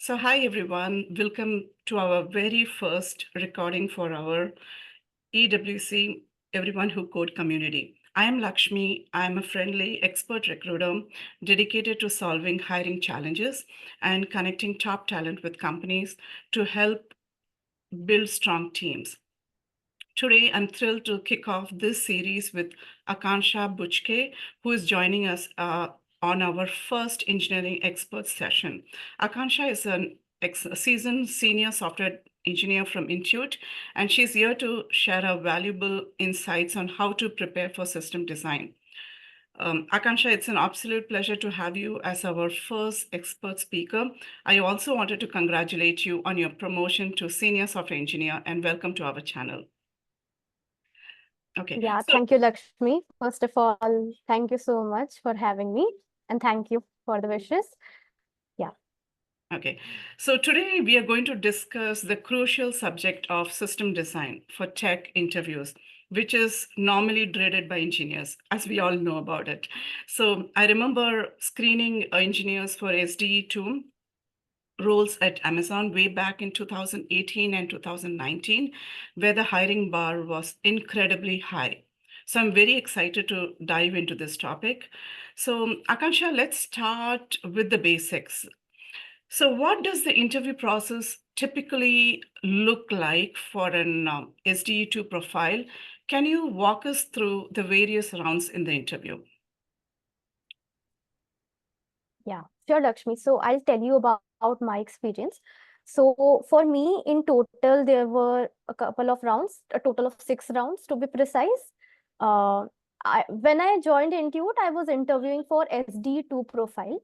So, hi everyone. Welcome to our very first recording for our EWC Everyone Who Code community. I am Lakshmi. I am a friendly expert recruiter dedicated to solving hiring challenges and connecting top talent with companies to help build strong teams. Today, I'm thrilled to kick off this series with Akanksha Buchke, who is joining us on our first engineering experts session. Akanksha is a seasoned senior software engineer from Intuit, and she's here to share her valuable insights on how to prepare for system design. Akanksha, it's an absolute pleasure to have you as our first expert speaker. I also wanted to congratulate you on your promotion to senior software engineer and welcome to our channel. Okay, Yeah, so thank you, Lakshmi. First of all, thank you so much for having me, and thank you for the wishes. Yeah, okay, so today we are going to discuss the crucial subject of system design for tech interviews, which is normally dreaded by engineers, as we all know about it. So I remember screening engineers for SDE2 roles at Amazon way back in 2018 and 2019, where the hiring bar was incredibly high. So I'm very excited to dive into this topic. So Akanksha, let's start with the basics. So what does the interview process typically look like for an SDE2 profile? Can you walk us through the various rounds in the interview? yeah, sure, Lakshmi. So I'll tell you about my experience. So for me, in total, there were a couple of rounds, a total of 6 rounds to be precise. Uh, when I joined Intuit, I was interviewing for SD2 profile.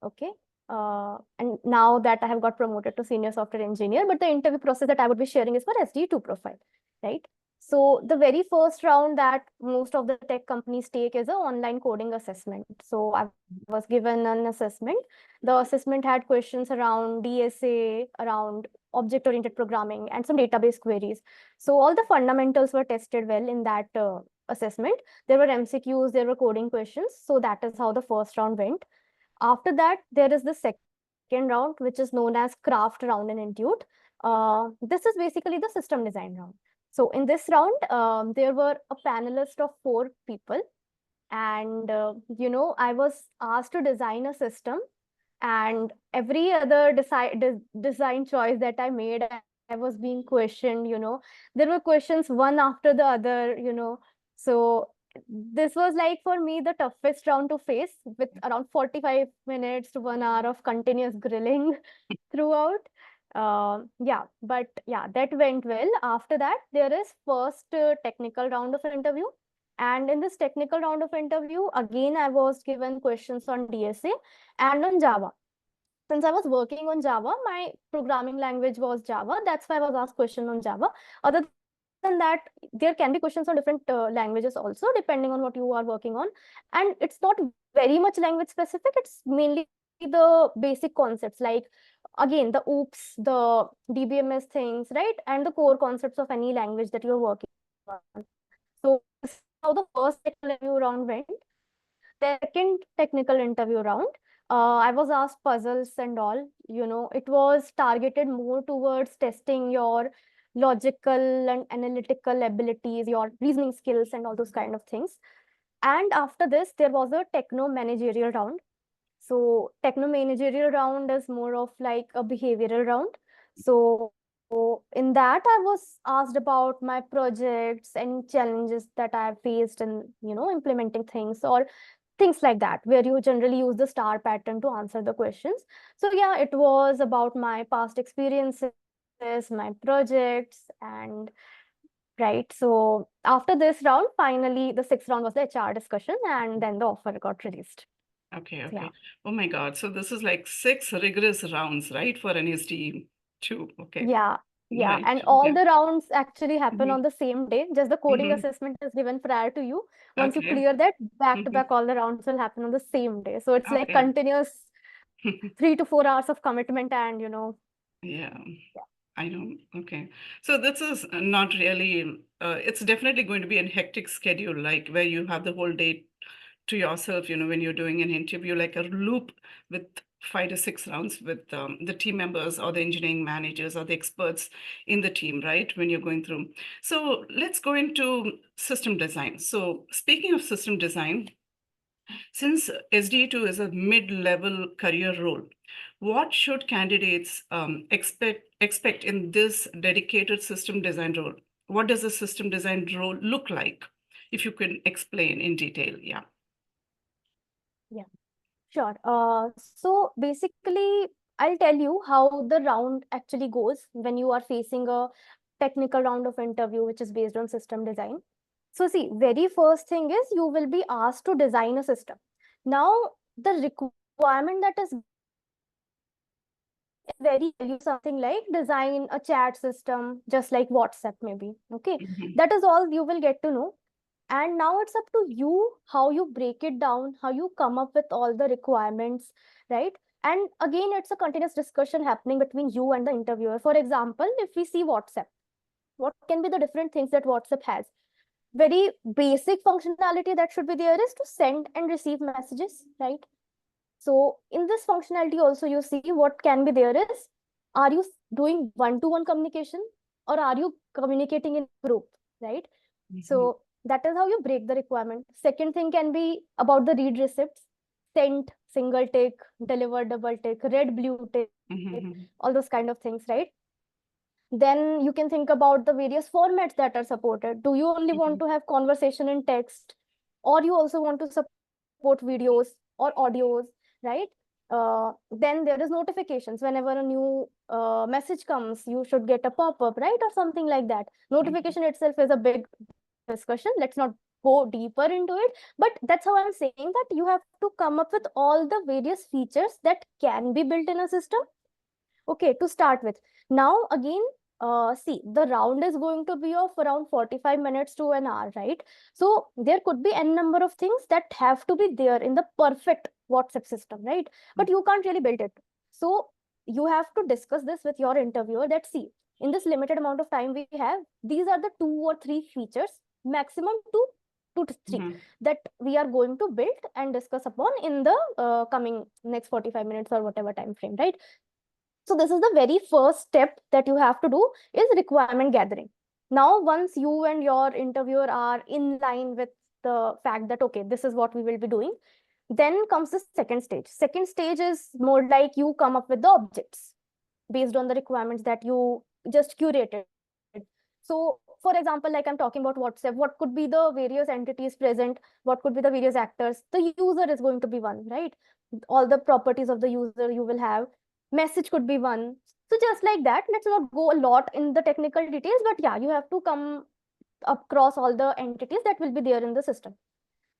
Okay. And now that I have got promoted to senior software engineer, but the interview process that I would be sharing is for SD2 profile, right? So the very first round that most of the tech companies take is an online coding assessment. So I was given an assessment. The assessment had questions around DSA, around object-oriented programming, and some database queries. So all the fundamentals were tested well in that assessment. There were MCQs, there were coding questions. So that is how the first round went. After that, there is the second round, which is known as craft round in Intuit. This is basically the system design round. So in this round, there were a panelist of 4 people. And, I was asked to design a system. And every other design choice that I made, I was being questioned. There were questions one after the other. So this was like for me the toughest round to face, with around 45 minutes to 1 hour of continuous grilling throughout. Yeah, but yeah, that went well. After that, there is first technical round of interview. And in this technical round of interview, again, I was given questions on DSA and on Java. Since I was working on Java, my programming language was Java. That's why I was asked question on Java. Other than that, there can be questions on different languages also, depending on what you are working on. And it's not very much language specific. It's mainly the basic concepts, like again the OOPS, the DBMS things, right? And the core concepts of any language that you're working on. So this is how the first technical interview round went. Second technical interview round, I was asked puzzles and all. It was targeted more towards testing your logical and analytical abilities, your reasoning skills, and all those kind of things. And after this, there was a techno managerial round. So techno managerial round is more of like a behavioral round. So in that, I was asked about my projects and challenges that I have faced in, implementing things, or things like that, where you generally use the star pattern to answer the questions. So yeah, it was about my past experiences, my projects, and right. So after this round, finally, the sixth round was the HR discussion, and then the offer got released. Okay, So yeah. okay. Oh my God. So this is like 6 rigorous rounds, right, for an SDE2. Okay, Yeah, yeah. right. And all Okay. the rounds actually happen Mhm, on the same day. Just the coding mhm. assessment is given prior to you. Once you Okay. clear that, back to Mhm. back, all the rounds will happen on the same day. So it's like Okay. continuous 3 to 4 hours of commitment, and Yeah, yeah. I know. Okay. So this is not really, it's definitely going to be a hectic schedule, like where you have the whole day to yourself, when you're doing an interview, like a loop with 5 to 6 rounds with the team members or the engineering managers or the experts in the team, right? When you're going through. So let's go into system design. So speaking of system design, since SD2 is a mid-level career role, what should candidates expect in this dedicated system design role? What does a system design role look like? If you can explain in detail, yeah. Yeah, sure. So basically, I'll tell you how the round actually goes when you are facing a technical round of interview, which is based on system design. So see, very first thing is you will be asked to design a system. Now, the requirement that is given is very you something like design a chat system, just like WhatsApp maybe. Okay, Mhm, that is all you will get to know. And now it's up to you how you break it down, how you come up with all the requirements, right? And again, it's a continuous discussion happening between you and the interviewer. For example, if we see WhatsApp, what can be the different things that WhatsApp has? Very basic functionality that should be there is to send and receive messages, right? So in this functionality also you see what can be there is, are you doing one-to-one communication or are you communicating in group, right? mhm, So that is how you break the requirement. Second thing can be about the read receipts, sent, single tick, deliver, double tick, red, blue tick, mhm, all those kind of things, right? Then you can think about the various formats that are supported. Do you only want mhm, to have conversation in text, or you also want to support videos or audios, right? Then there is notifications. Whenever a new message comes, you should get a pop-up, right? Or something like that. mhm, Notification itself is a big discussion. Let's not go deeper into it. But that's how I'm saying that you have to come up with all the various features that can be built in a system. Okay, to start with. Now, again, see, the round is going to be of around 45 minutes to an hour, right? So there could be n number of things that have to be there in the perfect WhatsApp system, right? But you can't really build it. So you have to discuss this with your interviewer that, see, in this limited amount of time we have, these are the 2 or 3 features, maximum 2 to 3, mhm. that we are going to build and discuss upon in the coming next 45 minutes or whatever time frame, right? So this is the very first step that you have to do, is requirement gathering. Now, once you and your interviewer are in line with the fact that, okay, this is what we will be doing, then comes the second stage. Second stage is more like you come up with the objects based on the requirements that you just curated. So, for example, like I'm talking about WhatsApp, what could be the various entities present? What could be the various actors? The user is going to be one, right? All the properties of the user you will have. Message could be one. So just like that, let's not go a lot in the technical details, but yeah, you have to come across all the entities that will be there in the system.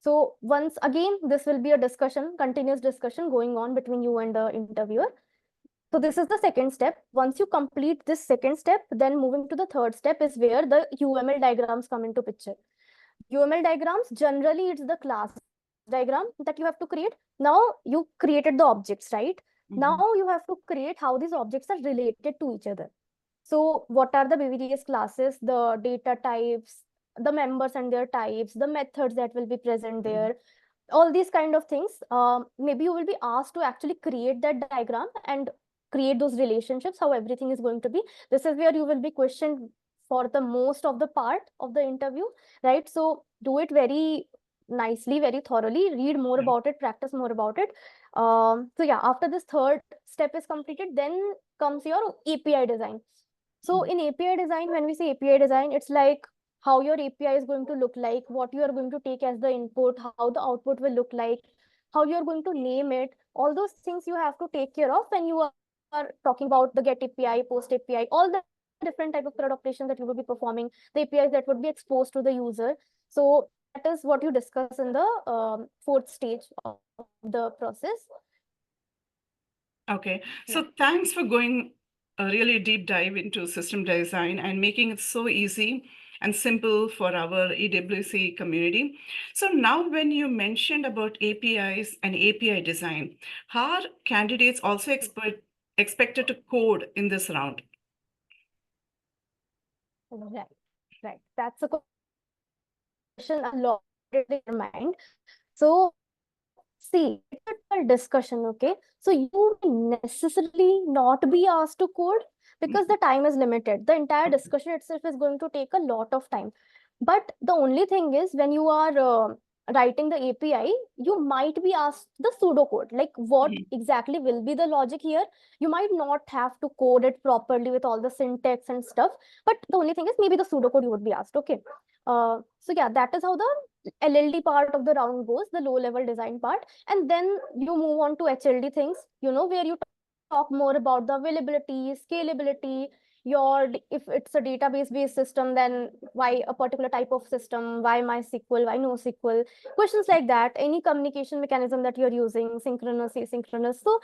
So once again, this will be a discussion, continuous discussion going on between you and the interviewer. So this is the second step. Once you complete this second step, then moving to the third step is where the UML diagrams come into picture. UML diagrams, generally it's the class diagram that you have to create. Now you created the objects, right? Now Mhm. you have to create how these objects are related to each other. So what are the various classes, the data types, the members and their types, the methods that will be present Mhm. there, all these kind of things. Maybe you will be asked to actually create that diagram and create those relationships, how everything is going to be. This is where you will be questioned for the most of the part of the interview, right? So do it very nicely, very thoroughly, read more Yeah. about it, practice more about it. So yeah, after this third step is completed, then comes your API design. So Mhm. in API design, when we say API design, it's like how your API is going to look like, what you are going to take as the input, how the output will look like, how you're going to name it. All those things you have to take care of when you are talking about the get API, post API, all the different type of CRUD operations that you will be performing, the APIs that would be exposed to the user. So that is what you discuss in the fourth stage of the process. Okay, Yeah. so thanks for going a really deep dive into system design and making it so easy and simple for our EWC community. So now when you mentioned about APIs and API design, how are candidates also expected to code in this round? Right, right. That's a question a lot in your mind. So see, See, it's a total discussion, okay? So you may necessarily not be asked to code because the Mhm. time is limited. The entire Okay. discussion itself is going to take a lot of time. But the only thing is, when you are writing the API, you might be asked the pseudocode, like what Mhm. exactly will be the logic here. You might not have to code it properly with all the syntax and stuff. But the only thing is, maybe the pseudocode you would be asked, okay? So yeah, that is how the LLD part of the round goes, the low level design part. And then you move on to HLD things, where you talk more about the availability, scalability, if it's a database based system, then why a particular type of system, why MySQL, why NoSQL, questions like that, any communication mechanism that you're using, synchronous, asynchronous. So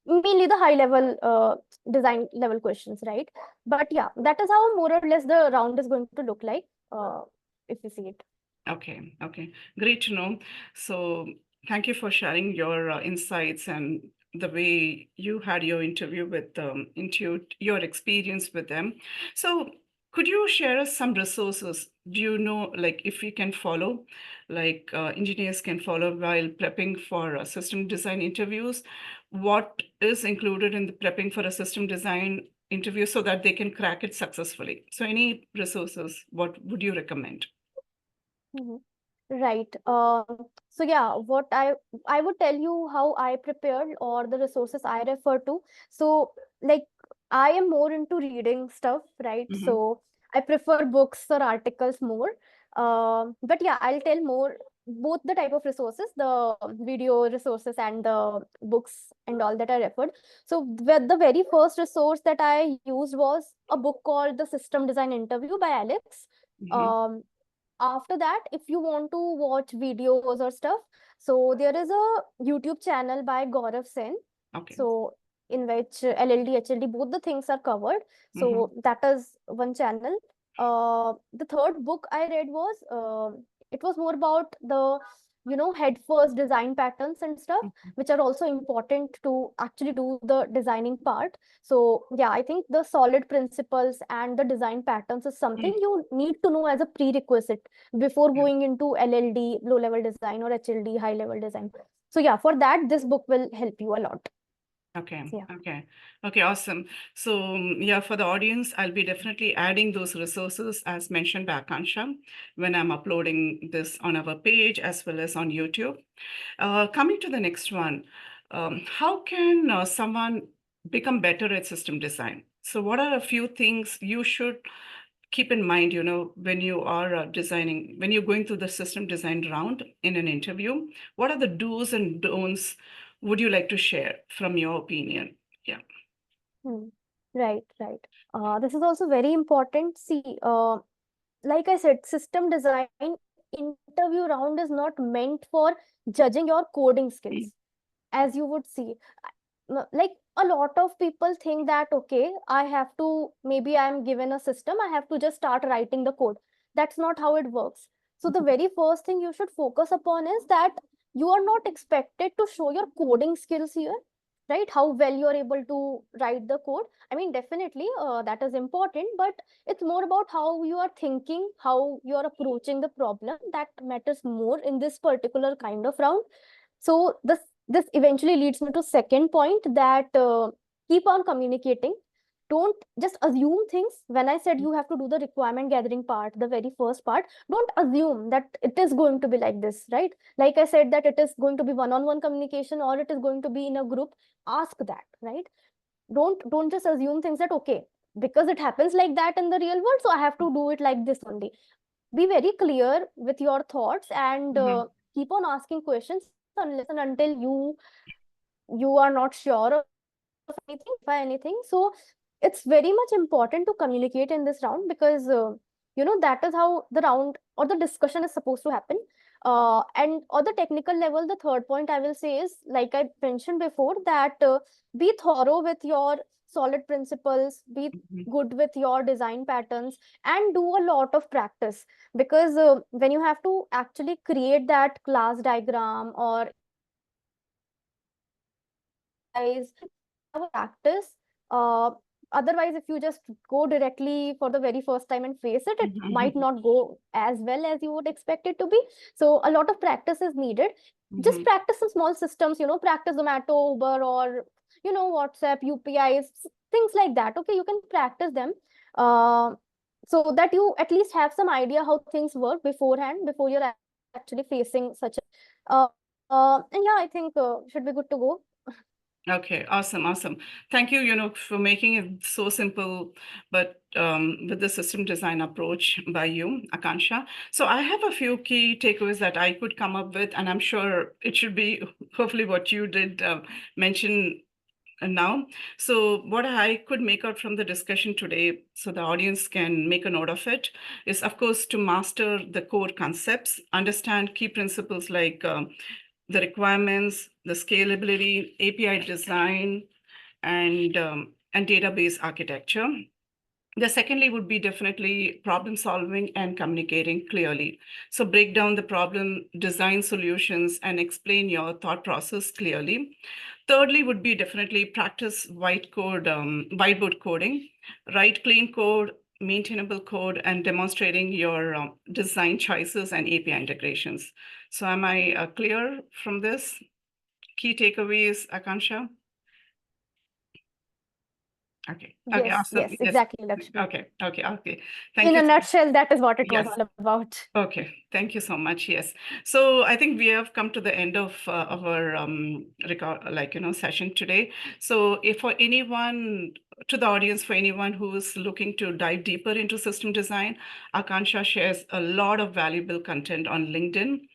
mainly the high level design level questions, right? But yeah, that is how more or less the round is going to look like, if you see it. Okay, okay. Great to know. So, thank you for sharing your insights and the way you had your interview with Intuit, your experience with them. So, could you share us some resources? Do you know, like, if we can follow, like, engineers can follow while prepping for system design interviews? What is included in the prepping for a system design interview so that they can crack it successfully? So, any resources, what would you recommend? Mhm. Right. So yeah, what I would tell you how I prepared or the resources I refer to. So like I am more into reading stuff, right? Mm-hmm. So I prefer books or articles more. But yeah, I'll tell more both the type of resources, the video resources and the books and all that I referred. So the very first resource that I used was a book called The System Design Interview by Alex. Mm-hmm. Um, After that, if you want to watch videos or stuff, so there is a YouTube channel by Gaurav Sen, Okay. so in which LLD, HLD, both the things are covered. Mm-hmm. So that is one channel. The third book I read was, it was more about the head first design patterns and stuff, which are also important to actually do the designing part. So yeah, I think the solid principles and the design patterns is something you need to know as a prerequisite before going into LLD, low level design, or HLD, high level design. So yeah, for that, this book will help you a lot. Okay, So yeah. okay, okay, awesome. So, yeah, for the audience, I'll be definitely adding those resources as mentioned by Akanksha when I'm uploading this on our page as well as on YouTube. Coming to the next one, how can someone become better at system design? So, what are a few things you should keep in mind, when you are designing, when you're going through the system design round in an interview? What are the do's and don'ts would you like to share from your opinion? Yeah. Hmm. Right, right. This is also very important. See, like I said, system design interview round is not meant for judging your coding skills, Mm. as you would see. Like a lot of people think that, okay, I have to, maybe I'm given a system, I have to just start writing the code. That's not how it works. So the very first thing you should focus upon is that you are not expected to show your coding skills here, right? How well you're able to write the code. I mean, definitely that is important, but it's more about how you are thinking, how you're approaching the problem, that matters more in this particular kind of round. So this eventually leads me to second point, that keep on communicating. Don't just assume things. When I said you have to do the requirement gathering part, the very first part, don't assume that it is going to be like this, right? Like I said, that it is going to be one-on-one communication or it is going to be in a group. Ask that, right? Don't just assume things that, okay, because it happens like that in the real world, so I have to do it like this only. Be very clear with your thoughts, and Mhm. keep on asking questions unless and until you are not sure of anything, anything. So it's very much important to communicate in this round, because that is how the round or the discussion is supposed to happen. And on the technical level, the third point I will say is, like I mentioned before, that be thorough with your solid principles, be Mhm. good with your design patterns, and do a lot of practice. Because when you have to actually create that class diagram, or if you have to visualize, have a practice. Otherwise, if you just go directly for the very first time and face it, it might Mhm. not go as well as you would expect it to be. So a lot of practice is needed. Just practice some small systems, practice Zomato, Uber, or, WhatsApp, UPIs, things like that. Okay, you can practice them, uh, so that you at least have some idea how things work beforehand, before you're actually facing such a, and yeah, I think should be good to go. Okay, awesome, awesome. Thank you, for making it so simple, but with the system design approach by you, Akanksha. So I have a few key takeaways that I could come up with, and I'm sure it should be hopefully what you did mention now. So what I could make out from the discussion today, so the audience can make a note of it, is of course to master the core concepts, understand key principles like the requirements, the scalability, API design, and database architecture. The secondly would be definitely problem solving and communicating clearly. So break down the problem, design solutions, and explain your thought process clearly. Thirdly would be definitely practice whiteboard coding, write clean code, maintainable code, and demonstrating your design choices and API integrations. So am I clear from this? Key takeaways, Akanksha? Okay. Okay, Yes, awesome. yes, Yes. exactly, Lakshmi. Okay. Thank In you. a nutshell, that is what it was Yes. all about. Okay, thank you so much. Yes. So I think we have come to the end of our session today. So if for anyone, to the audience, for anyone who is looking to dive deeper into system design, Akanksha shares a lot of valuable content on LinkedIn,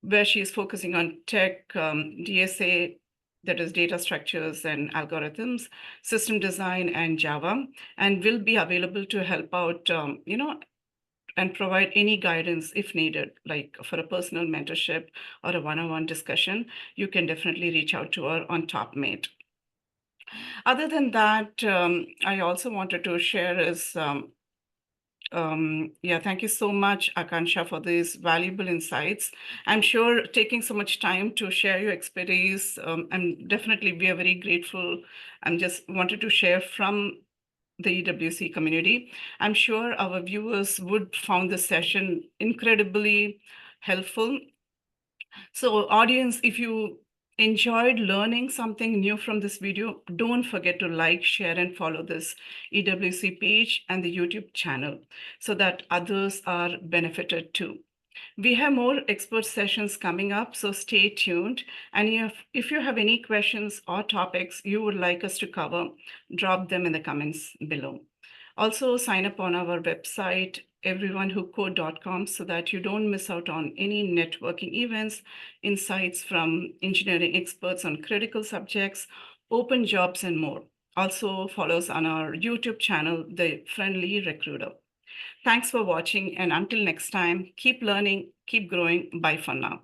where she's focusing on tech, DSA, that is data structures and algorithms, system design, and Java, and will be available to help out, and provide any guidance if needed, like for a personal mentorship or a one-on-one discussion. You can definitely reach out to her on TopMate. Other than that, I also wanted to share is, thank you so much, Akanksha, for these valuable insights. I'm sure taking so much time to share your expertise, and definitely we are very grateful. I'm just wanted to share from the EWC community. I'm sure our viewers would found this session incredibly helpful. So audience, if you enjoyed learning something new from this video, don't forget to like, share, and follow this EWC page and the YouTube channel so that others are benefited too. We have more expert sessions coming up, so stay tuned. And if you have any questions or topics you would like us to cover, drop them in the comments below. Also, sign up on our website, everyonewhocode.com, so that you don't miss out on any networking events, insights from engineering experts on critical subjects, open jobs, and more. Also, follow us on our YouTube channel, The Friendly Recruiter. Thanks for watching, and until next time, keep learning, keep growing. Bye for now.